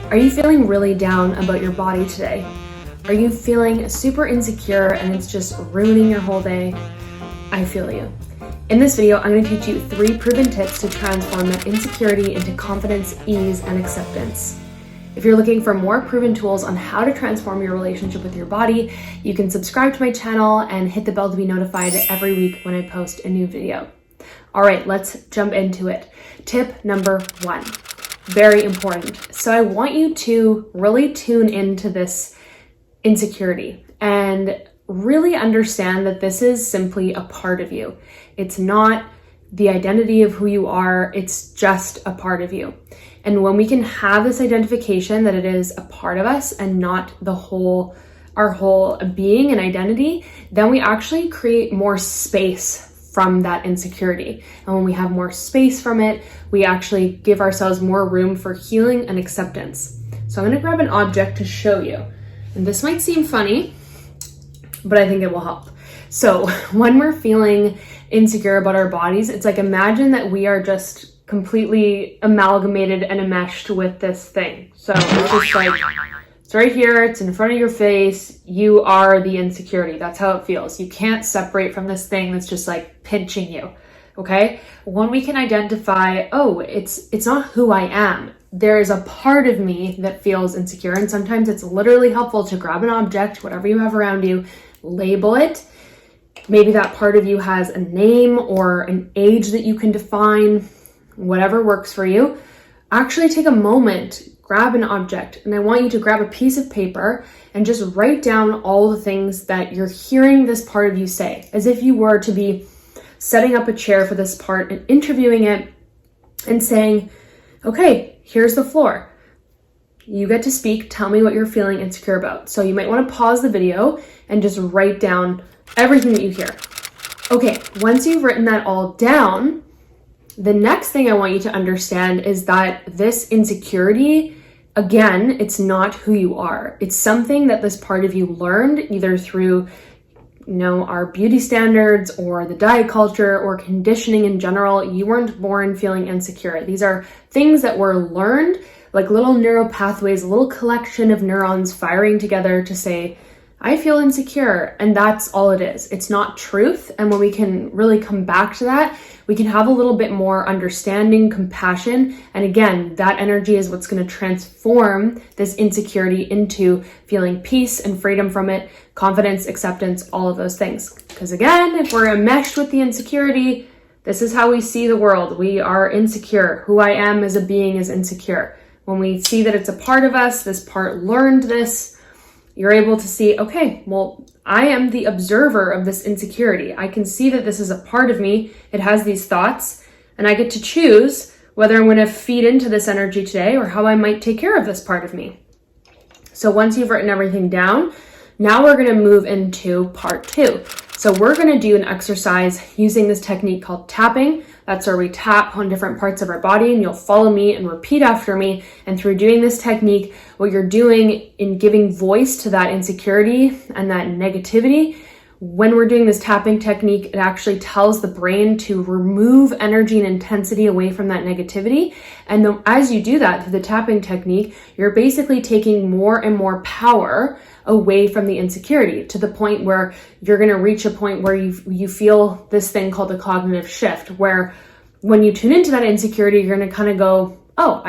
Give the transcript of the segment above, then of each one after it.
Are you feeling really down about your body today? Are you feeling super insecure and it's just ruining your whole day? I feel you. In this video, I'm going to teach you 3 proven tips to transform that insecurity into confidence, ease, and acceptance. If you're looking for more proven tools on how to transform your relationship with your body, you can subscribe to my channel and hit the bell to be notified every week when I post a new video. All right, let's jump into it. Tip number 1, very important. So I want you to really tune into this insecurity and really understand that this is simply a part of you. It's not the identity of who you are, it's just a part of you. And when we can have this identification that it is a part of us and not our whole being and identity, then we actually create more space from that insecurity. And when we have more space from it, we actually give ourselves more room for healing and acceptance. So I'm gonna grab an object to show you. And this might seem funny, but I think it will help. So when we're feeling insecure about our bodies, it's like, imagine that we are just completely amalgamated and enmeshed with this thing. So it's just like, it's right here, it's in front of your face, you are the insecurity. That's how it feels. You can't separate from this thing that's just like pinching you, okay? When we can identify, oh, it's not who I am. There is a part of me that feels insecure, and sometimes it's literally helpful to grab an object, whatever you have around you, label it. Maybe that part of you has a name or an age that you can define, whatever works for you. Actually take a moment, grab an object, and I want you to grab a piece of paper and just write down all the things that you're hearing this part of you say, as if you were to be setting up a chair for this part and interviewing it and saying, okay, here's the floor. You get to speak, tell me what you're feeling insecure about. So you might want to pause the video and just write down everything that you hear. Okay, once you've written that all down, the next thing I want you to understand is that this insecurity, again, it's not who you are. It's something that this part of you learned either through, our beauty standards or the diet culture or conditioning in general. You weren't born feeling insecure. These are things that were learned, like little neural pathways, a little collection of neurons firing together to say, I feel insecure, and that's all it is. It's not truth. And when we can really come back to that, we can have a little bit more understanding, compassion. And again, that energy is what's going to transform this insecurity into feeling peace and freedom from it, confidence, acceptance, all of those things. Because again, if we're enmeshed with the insecurity, this is how we see the world. We are insecure. Who I am as a being is insecure. When we see that it's a part of us, this part learned this, you're able to see, okay, well, I am the observer of this insecurity. I can see that this is a part of me. It has these thoughts, and I get to choose whether I'm going to feed into this energy today or how I might take care of this part of me. So once you've written everything down, now we're going to move into part 2. So we're going to do an exercise using this technique called tapping. That's where we tap on different parts of our body, and you'll follow me and repeat after me. And through doing this technique, what you're doing in giving voice to that insecurity and that negativity, when we're doing this tapping technique, it actually tells the brain to remove energy and intensity away from that negativity. And as you do that through the tapping technique, you're basically taking more and more power away from the insecurity to the point where you're going to reach a point where you feel this thing called the cognitive shift, where when you tune into that insecurity, you're going to kind of go, oh,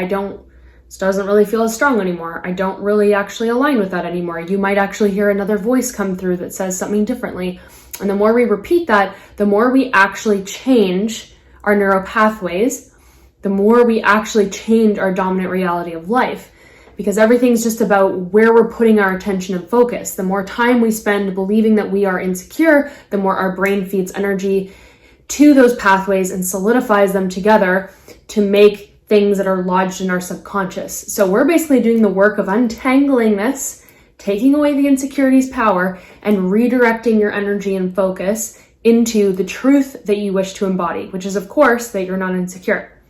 this doesn't really feel as strong anymore. I don't really actually align with that anymore. You might actually hear another voice come through that says something differently. And the more we repeat that, the more we actually change our neural pathways, the more we actually change our dominant reality of life. Because everything's just about where we're putting our attention and focus. The more time we spend believing that we are insecure, the more our brain feeds energy to those pathways and solidifies them together to make things that are lodged in our subconscious. So we're basically doing the work of untangling this, taking away the insecurity's power, and redirecting your energy and focus into the truth that you wish to embody, which is, of course, that you're not insecure.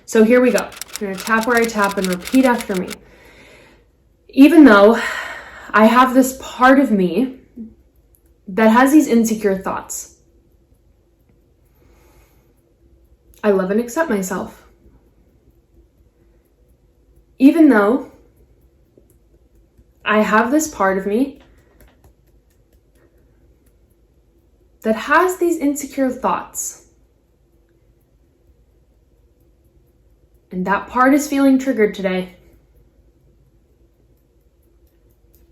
So here we go. I'm going to tap where I tap and repeat after me. Even though I have this part of me that has these insecure thoughts, I love and accept myself. Even though I have this part of me that has these insecure thoughts. And that part is feeling triggered today.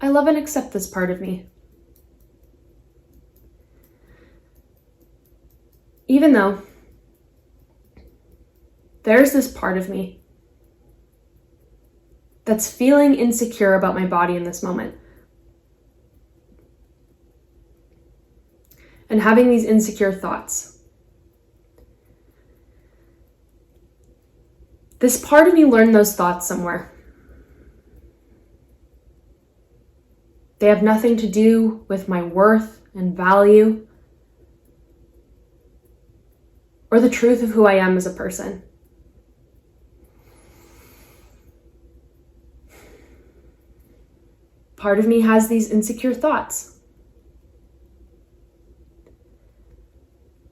I love and accept this part of me. Even though there's this part of me that's feeling insecure about my body in this moment. And having these insecure thoughts. This part of me learned those thoughts somewhere. They have nothing to do with my worth and value or the truth of who I am as a person. Part of me has these insecure thoughts.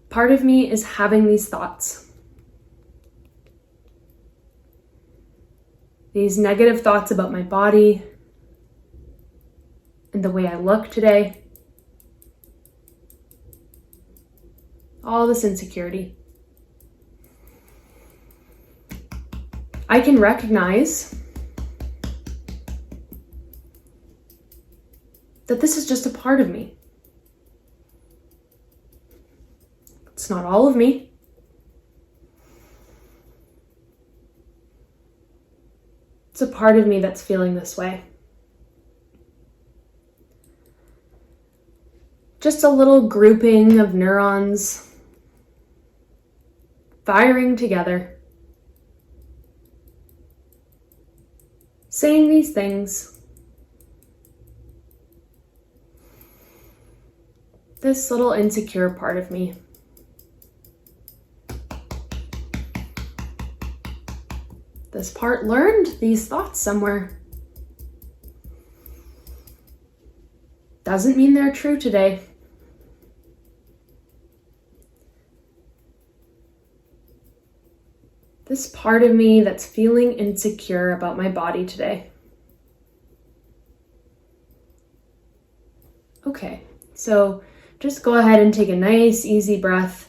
Part of me is having these thoughts. These negative thoughts about my body and the way I look today. All this insecurity. I can recognize that this is just a part of me. It's not all of me. It's a part of me that's feeling this way. Just a little grouping of neurons firing together, saying these things. This little insecure part of me. This part learned these thoughts somewhere. Doesn't mean they're true today. This part of me that's feeling insecure about my body today. Okay, so just go ahead and take a nice, easy breath.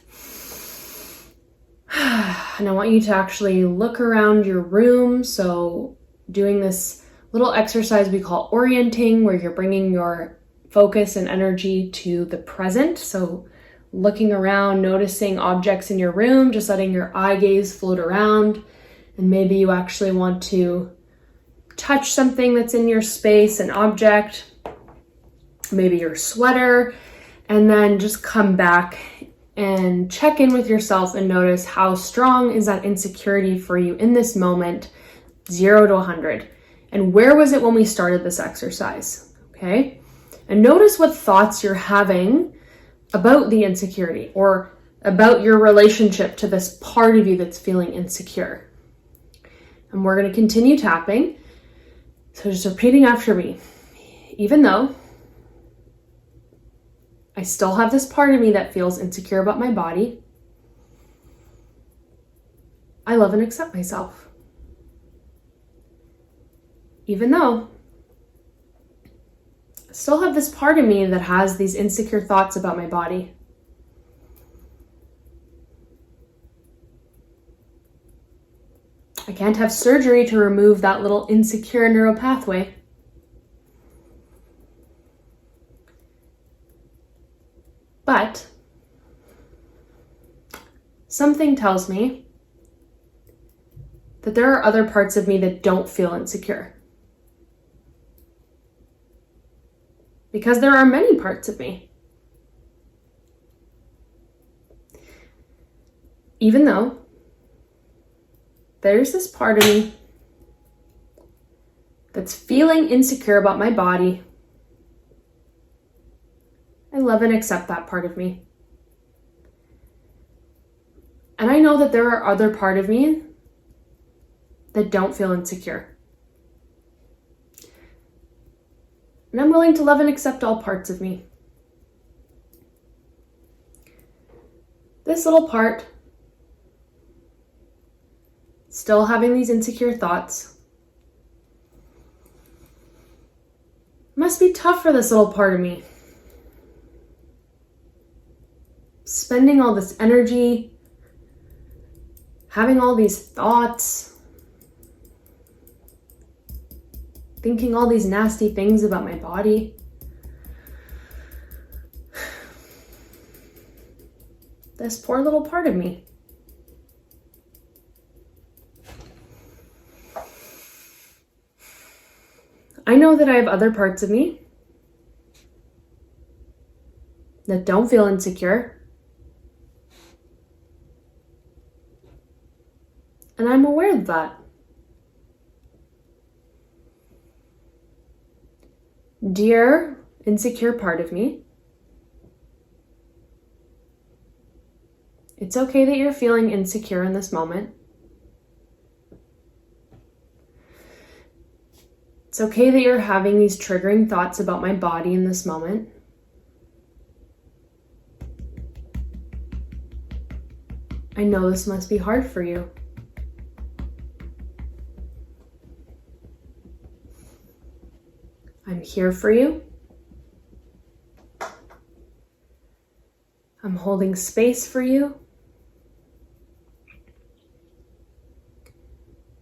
And I want you to actually look around your room. So doing this little exercise we call orienting, where you're bringing your focus and energy to the present. So looking around, noticing objects in your room, just letting your eye gaze float around. And maybe you actually want to touch something that's in your space, an object, maybe your sweater, and then just come back and check in with yourself and notice how strong is that insecurity for you in this moment, 0 to 100. And where was it when we started this exercise? Okay. And notice what thoughts you're having about the insecurity or about your relationship to this part of you that's feeling insecure. And we're going to continue tapping. So just repeating after me. Even though I still have this part of me that feels insecure about my body, I love and accept myself. Even though I still have this part of me that has these insecure thoughts about my body, I can't have surgery to remove that little insecure neural pathway. But something tells me that there are other parts of me that don't feel insecure. Because there are many parts of me. Even though there's this part of me that's feeling insecure about my body, I love and accept that part of me. And I know that there are other parts of me that don't feel insecure. And I'm willing to love and accept all parts of me. This little part, still having these insecure thoughts, must be tough for this little part of me. Spending all this energy, having all these thoughts, thinking all these nasty things about my body. This poor little part of me. I know that I have other parts of me that don't feel insecure. And I'm aware of that. Dear insecure part of me, it's okay that you're feeling insecure in this moment. It's okay that you're having these triggering thoughts about my body in this moment. I know this must be hard for you. I'm here for you. I'm holding space for you.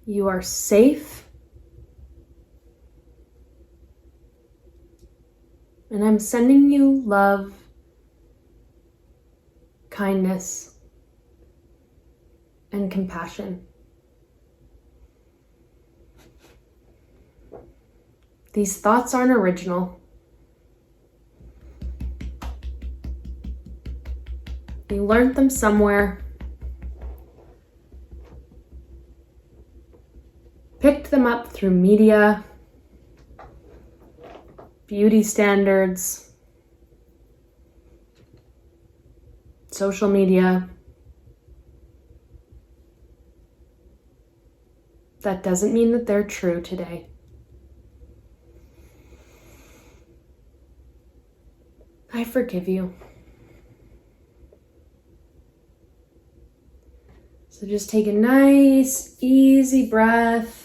You are safe. And I'm sending you love, kindness, and compassion. These thoughts aren't original. You learned them somewhere, picked them up through media, beauty standards, social media. That doesn't mean that they're true today. I forgive you. So just take a nice, easy breath.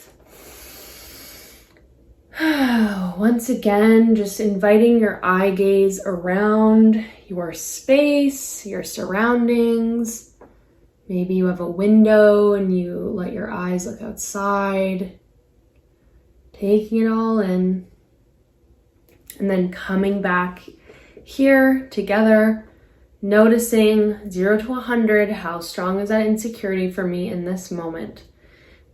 Once again, just inviting your eye gaze around your space, your surroundings. Maybe you have a window and you let your eyes look outside, taking it all in, and then coming back here together, noticing 0 to 100, how strong is that insecurity for me in this moment?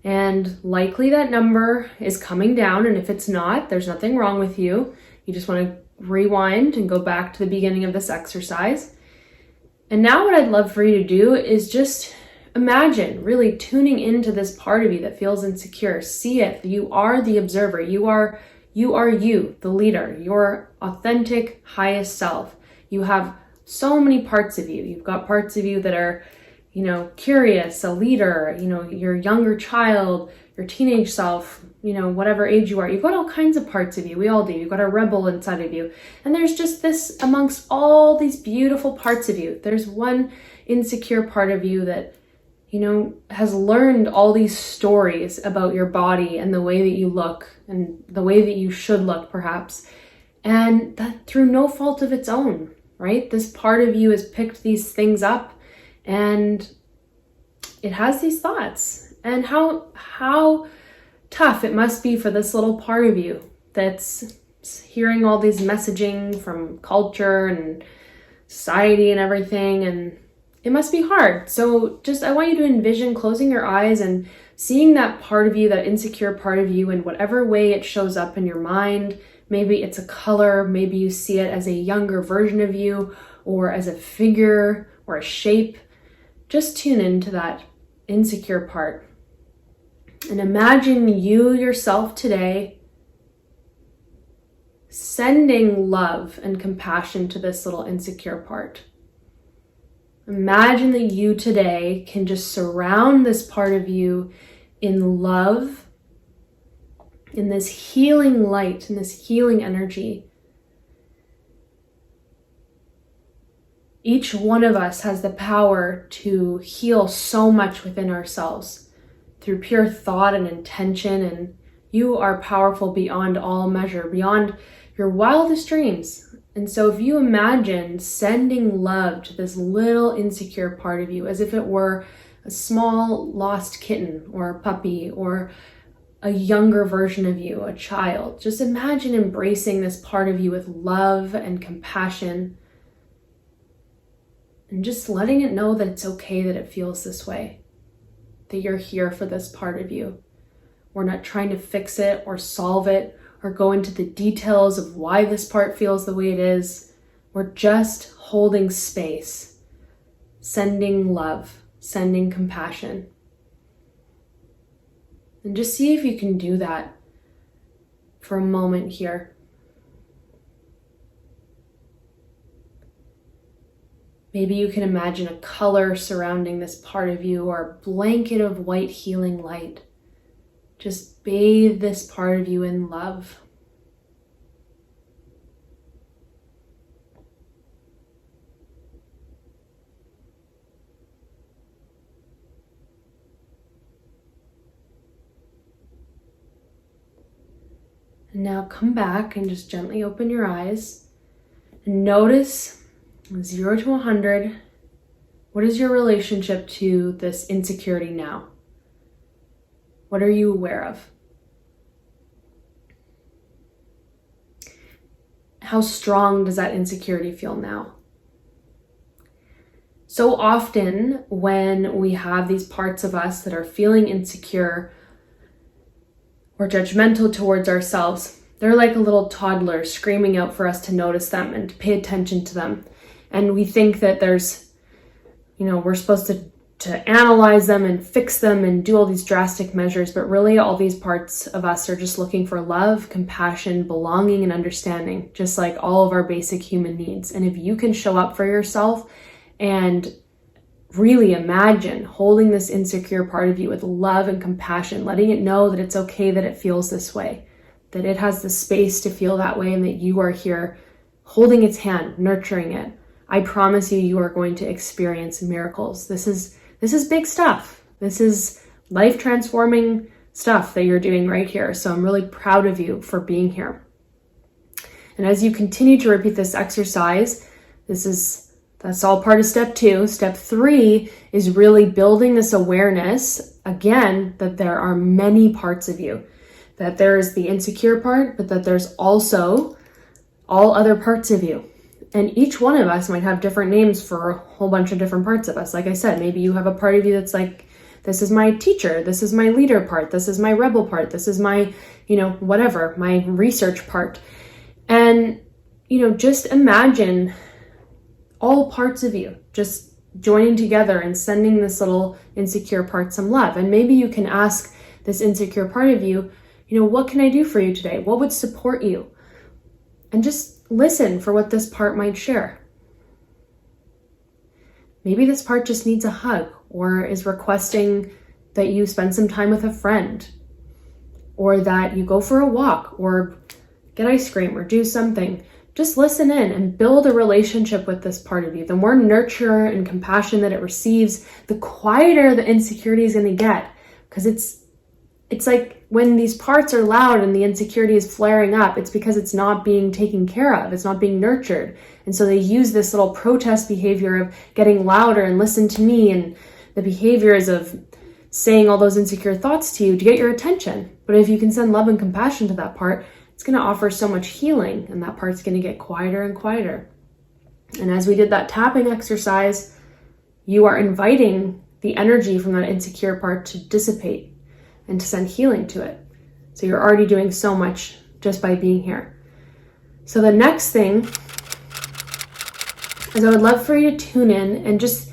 And likely that number is coming down, and if it's not, there's nothing wrong with you. You just want to rewind and go back to the beginning of this exercise. And now what I'd love for you to do is just imagine really tuning into this part of you that feels insecure. See it. You are the observer. You are you, the leader, your authentic highest self. You have so many parts of you. You've got parts of you that are, curious, a leader, your younger child, your teenage self, whatever age you are. You've got all kinds of parts of you. We all do. You've got a rebel inside of you. And there's just this amongst all these beautiful parts of you. There's one insecure part of you that, has learned all these stories about your body and the way that you look and the way that you should look, perhaps. And that through no fault of its own, right? This part of you has picked these things up and it has these thoughts. And how tough it must be for this little part of you that's hearing all these messaging from culture and society and everything, and it must be hard. So I want you to envision closing your eyes and seeing that part of you, that insecure part of you, in whatever way it shows up in your mind. Maybe it's a color, maybe you see it as a younger version of you, or as a figure or a shape. Just tune into that insecure part. And imagine you yourself today sending love and compassion to this little insecure part. Imagine that you today can just surround this part of you in love, in this healing light, in this healing energy. Each one of us has the power to heal so much within ourselves through pure thought and intention and You are powerful beyond all measure, beyond your wildest dreams. And so if you imagine sending love to this little insecure part of you as if it were a small lost kitten or a puppy or a younger version of you, a child, just imagine embracing this part of you with love and compassion and just letting it know that it's okay that it feels this way, that you're here for this part of you. We're not trying to fix it or solve it or go into the details of why this part feels the way it is. We're just holding space, sending love, sending compassion. And just see if you can do that for a moment here. Maybe you can imagine a color surrounding this part of you or a blanket of white healing light. Just bathe this part of you in love. And now come back and just gently open your eyes and notice 0 to 100. What is your relationship to this insecurity now? What are you aware of? How strong does that insecurity feel now? So often when we have these parts of us that are feeling insecure or judgmental towards ourselves, they're like a little toddler screaming out for us to notice them and to pay attention to them. And we think that there's, we're supposed to analyze them and fix them and do all these drastic measures, but really all these parts of us are just looking for love, compassion, belonging, and understanding, just like all of our basic human needs. And if you can show up for yourself and really imagine holding this insecure part of you with love and compassion, letting it know that it's okay that it feels this way, that it has the space to feel that way, and that you are here holding its hand, nurturing it, I promise you, you are going to experience miracles. This is big stuff. This is life-transforming stuff that you're doing right here. So I'm really proud of you for being here. And as you continue to repeat this exercise, that's all part of step 2. Step 3 is really building this awareness, again, that there are many parts of you, that there's the insecure part, but that there's also all other parts of you. And each one of us might have different names for a whole bunch of different parts of us. Like I said, maybe you have a part of you that's like, this is my teacher, this is my leader part, this is my rebel part, this is my, whatever, my research part. And, just imagine all parts of you just joining together and sending this little insecure part some love. And maybe you can ask this insecure part of you, what can I do for you today? What would support you? And just listen for what this part might share. Maybe this part just needs a hug or is requesting that you spend some time with a friend, or that you go for a walk or get ice cream or do something. Just listen in and build a relationship with this part of you. The more nurture and compassion that it receives, the quieter the insecurity is going to get, because it's like when these parts are loud and the insecurity is flaring up, it's because it's not being taken care of. It's not being nurtured. And so they use this little protest behavior of getting louder and listen to me, and the behaviors of saying all those insecure thoughts to you to get your attention. But if you can send love and compassion to that part, it's going to offer so much healing, and that part's going to get quieter and quieter. And as we did that tapping exercise, you are inviting the energy from that insecure part to dissipate and to send healing to it. So you're already doing so much just by being here. So the next thing is I would love for you to tune in and just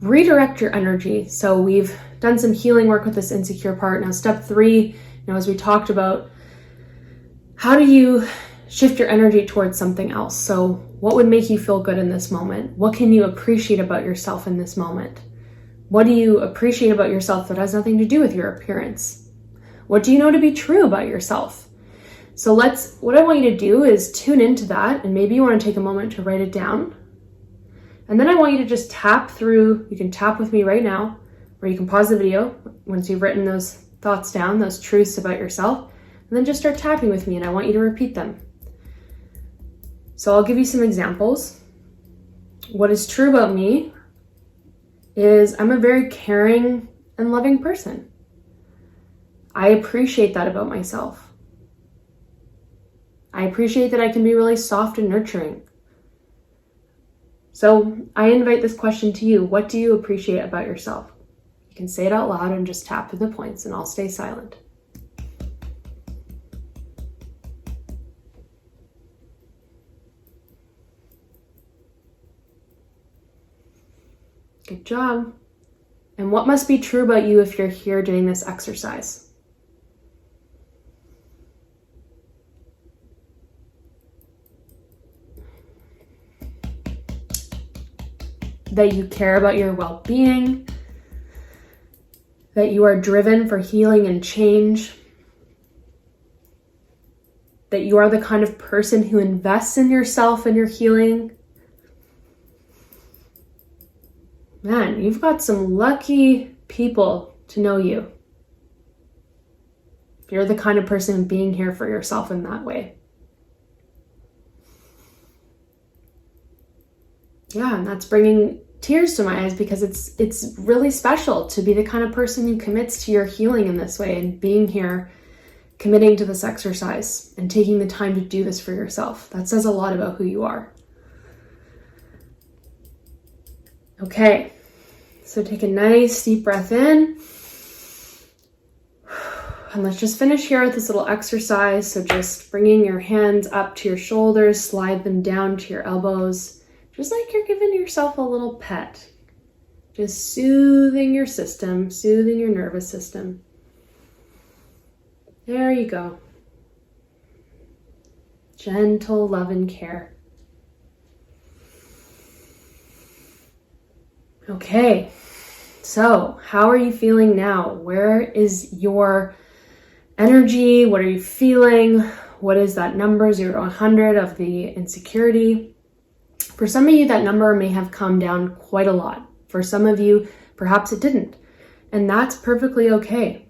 redirect your energy. So we've done some healing work with this insecure part. Now step 3, as we talked about, how do you shift your energy towards something else? So what would make you feel good in this moment? What can you appreciate about yourself in this moment? What do you appreciate about yourself that has nothing to do with your appearance? What do you know to be true about yourself? So what I want you to do is tune into that, and maybe you want to take a moment to write it down. And then I want you to just tap through. You can tap with me right now, or you can pause the video once you've written those thoughts down, those truths about yourself, and then just start tapping with me, and I want you to repeat them. So I'll give you some examples. What is true about me is I'm a very caring and loving person. I appreciate that about myself. I appreciate that I can be really soft and nurturing. So I invite this question to you. What do you appreciate about yourself? You can say it out loud and just tap to the points, and I'll stay silent. Good job. And what must be true about you if you're here doing this exercise? That you care about your well-being, that you are driven for healing and change, that you are the kind of person who invests in yourself and your healing. Man, you've got some lucky people to know you. You're the kind of person being here for yourself in that way. Yeah, and that's bringing tears to my eyes because it's really special to be the kind of person who commits to your healing in this way, and being here, committing to this exercise and taking the time to do this for yourself. That says a lot about who you are. Okay, so take a nice deep breath in. And let's just finish here with this little exercise. So just bringing your hands up to your shoulders, slide them down to your elbows, just like you're giving yourself a little pet. Just soothing your system, soothing your nervous system. There you go. Gentle love and care. Okay, so how are you feeling now? Where is your energy? What are you feeling? What is that number, 0 to 100 of the insecurity? For some of you, that number may have come down quite a lot. For some of you, perhaps it didn't. And that's perfectly okay.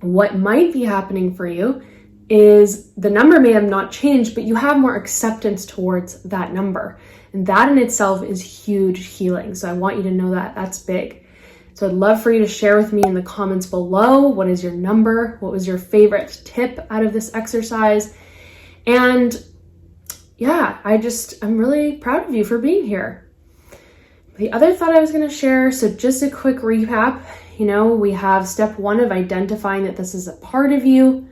What might be happening for you is the number may have not changed, but you have more acceptance towards that number. And that in itself is huge healing. So I want you to know that that's big. So I'd love for you to share with me in the comments below, what is your number? What was your favorite tip out of this exercise? And yeah, I'm really proud of you for being here. The other thought I was going to share, so just a quick recap, we have step 1 of identifying that this is a part of you,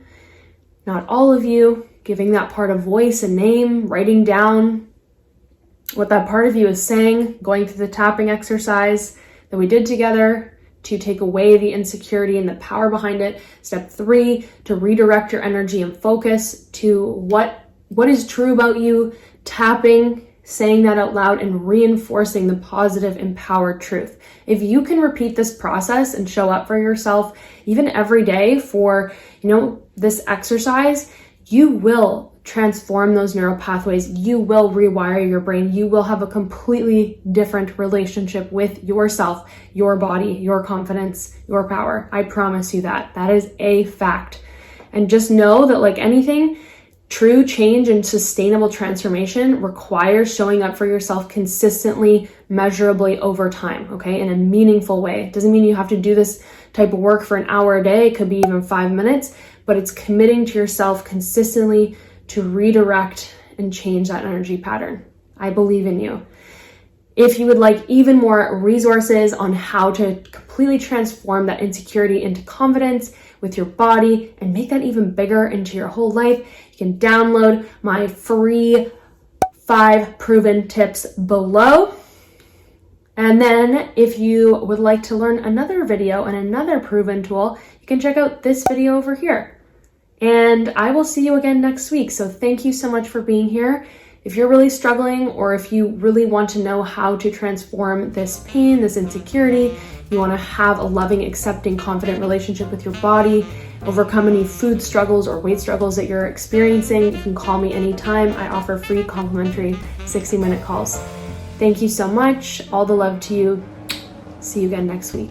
not all of you, giving that part a voice, a name, writing down what that part of you is saying, going through the tapping exercise that we did together to take away the insecurity and the power behind it. Step 3, to redirect your energy and focus to what is true about you, tapping, saying that out loud, and reinforcing the positive, empowered truth. If you can repeat this process and show up for yourself, even every day for, this exercise, you will transform those neural pathways. You will rewire your brain. You will have a completely different relationship with yourself, your body, your confidence, your power. I promise you that. That is a fact. And just know that, like anything, true change and sustainable transformation requires showing up for yourself consistently, measurably over time, okay, in a meaningful way. It doesn't mean you have to do this type of work for an hour a day. It could be even 5 minutes, but it's committing to yourself consistently to redirect and change that energy pattern. I believe in you. If you would like even more resources on how to completely transform that insecurity into confidence with your body and make that even bigger into your whole life, you can download my free 5 proven tips below. And then if you would like to learn another video and another proven tool, you can check out this video over here. And I will see you again next week. So thank you so much for being here. If you're really struggling, or if you really want to know how to transform this pain, this insecurity, you want to have a loving, accepting, confident relationship with your body, overcome any food struggles or weight struggles that you're experiencing, you can call me anytime. I offer free complimentary 60-minute calls. Thank you so much. All the love to you. See you again next week.